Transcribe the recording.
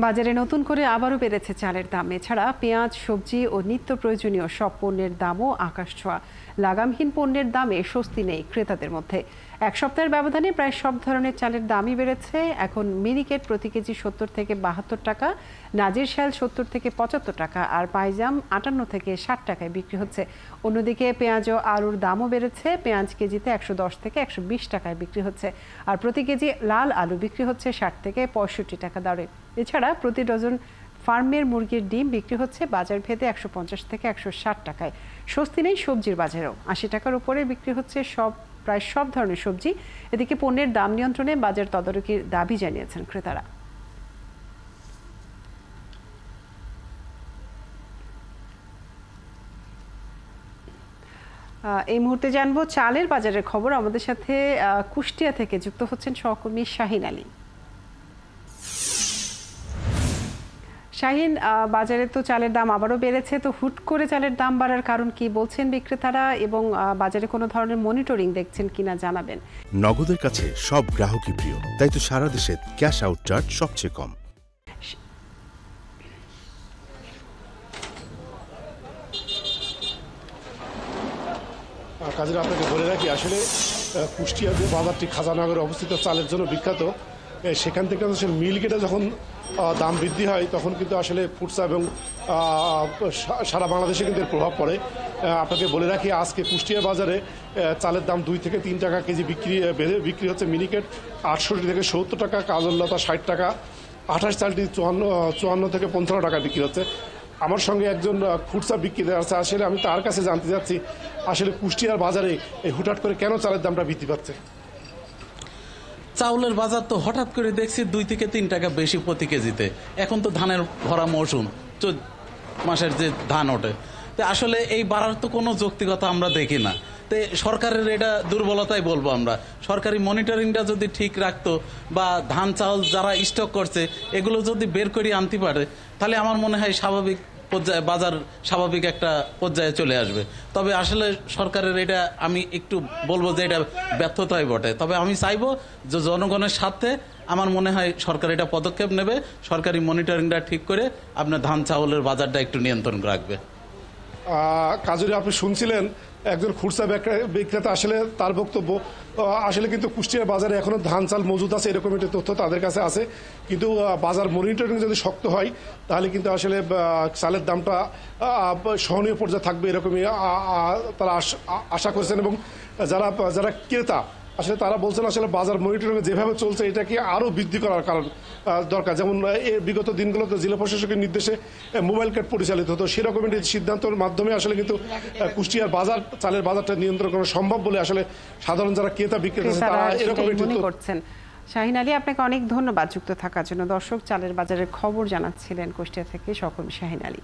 বাজারে নতুন করে আবারও বেড়েছে চালের দাম। এছাড়া পেঁয়াজ, সবজি ও নিত্য প্রয়োজনীয় সব পণ্যের দামও আকাশছোঁয়া। লাগামহীন পণ্যের দামে স্বস্তি নেই ক্রেতাদের মধ্যে। এক সপ্তাহের ব্যবধানে প্রায় সব ধরনের চালের দামই বেড়েছে। এখন মিনিকেট প্রতি কেজি ৭০ থেকে ৭২ টাকা, নাজির শাল ৭০ থেকে ৭৫ টাকা আর পাইজাম ৫৮ থেকে ৬০ টাকায় বিক্রি হচ্ছে। অন্যদিকে পেঁয়াজ ও আলুর দামও বেড়েছে। পেঁয়াজ কেজিতে ১১০ থেকে ১২০ টাকায় বিক্রি হচ্ছে, আর প্রতি কেজি লাল আলু বিক্রি হচ্ছে ৬০ থেকে ৬৫ টাকা দরে। এছাড়া প্রতি ডজন ফার্মের মুরগির ডিম বিক্রি হচ্ছে বাজার ভেদে ১৫০ থেকে ১৬০ টাকায়। স্বস্তি নেই সবজির বাজারেও। ৮০ টাকার উপরে বিক্রি হচ্ছে প্রায় সব ধরনের সবজি। এদিকে পণ্যের দাম নিয়ন্ত্রণে বাজার তদারকির দাবি জানিয়েছেন ক্রেতারা। এই মুহূর্তে জানবো চালের বাজারের খবর। আমাদের সাথে কুষ্টিয়া থেকে যুক্ত হচ্ছেন সহকর্মী শাহিন আলী। শাহিন, বাজারে তো চালের দাম আবারও বেড়েছে, তো হুট করে চালের দাম বাড়ার কারণ কি বলছেন বিক্রেতারা, এবং বাজারে কোনো ধরনের মনিটরিং দেখছেন কিনা জানাবেন। নগদের কাছে সব গ্রাহকই প্রিয়, তাই তো সারা দেশে ক্যাশ আউট চার্জ সবচেয়ে কম। কাজের আপনাকে বলে রাখি, আসলে কুষ্টিয়া যে বাজারটি খাজানগরে অবস্থিত চালের জন্য বিখ্যাত, সেখান থেকে আসলে মিলগেটে যখন দাম বৃদ্ধি হয় তখন কিন্তু আসলে ফুডসা এবং সারা বাংলাদেশে কিন্তু এর প্রভাব পড়ে। আপনাকে বলে রাখি, আজকে কুষ্টিয়া বাজারে চালের দাম 2 থেকে 3 টাকা কেজি বিক্রি হচ্ছে। মিনিকেট 68 থেকে 70 টাকা, কাজললতা 60 টাকা, 28 চালটি 54 থেকে 55 টাকা বিক্রি হচ্ছে। আমার সঙ্গে একজন ফুডসা বিক্রেতা আছে, আসলে আমি তার কাছে জানতে চাচ্ছি আসলে কুষ্টিয়ার বাজারে এই হুটহাট করে কেন চালের দামটা বৃদ্ধি পাচ্ছে। চাউলের বাজার তো হঠাৎ করে দেখছি 2 থেকে 3 টাকা বেশি প্রতি কেজিতে। এখন তো ধানের ভরা মৌসুম, মাসের যে ধান ওঠে, তো আসলে এই বাড়ার তো কোনো যৌক্তিকতা আমরা দেখি না। তো সরকারের এটা দুর্বলতাই বলবো আমরা। সরকারি মনিটরিংটা যদি ঠিক রাখতো বা ধান চাউল যারা স্টক করছে এগুলো যদি বের করে আনতে পারে, তাহলে আমার মনে হয় স্বাভাবিক পর্যায়ে বাজার স্বাভাবিক একটা পর্যায়ে চলে আসবে। তবে আসলে সরকারের এটা আমি একটু বলবো যে এটা ব্যর্থতাই বটে। তবে আমি চাইবো যে জনগণের স্বার্থে আমার মনে হয় সরকার এটা পদক্ষেপ নেবে, সরকারি মনিটরিংটা ঠিক করে আপনার ধান চাউলের বাজারটা একটু নিয়ন্ত্রণ রাখবে। কাজুরি, আপনি শুনছিলেন একজন খুচরা বিক্রেতা, আসলে তার বক্তব্য আসলে কিন্তু কুষ্টিয়ার বাজারে এখনো ধান চাল মজুদ আছে, এরকম একটি তথ্য তাদের কাছে আছে। কিন্তু বাজার মনিটরিং যদি শক্ত হয় তাহলে কিন্তু আসলে চালের দামটা সহনীয় পর্যায়ে থাকবে, এরকমই তারা আশা করছেন। এবং যারা ক্রেতা আসলে তারা বলছেন আসলে বাজার মনিটরিং যেভাবে চলছে এটাকে আরও বৃদ্ধি করার কারণ দরকার। যেমন বিগত দিনগুলোতে জেলা প্রশাসকের নির্দেশে মোবাইল কার্ড পরিচালিত হতো, সেরকম একটি সিদ্ধান্তের মাধ্যমে আসলে কিন্তু কুষ্টিয়ার চালের বাজারটা নিয়ন্ত্রণ করা সম্ভব বলে আসলে সাধারণ যারা ক্রেতা বিক্রেতা তারা এরকম করছেন। শাহিন আলী, আপনাকে অনেক ধন্যবাদ যুক্ত থাকার জন্য। দর্শক, চালের বাজারের খবর জানাচ্ছিলেন কুষ্টিয়া থেকে সহকর্মী শাহিন আলী।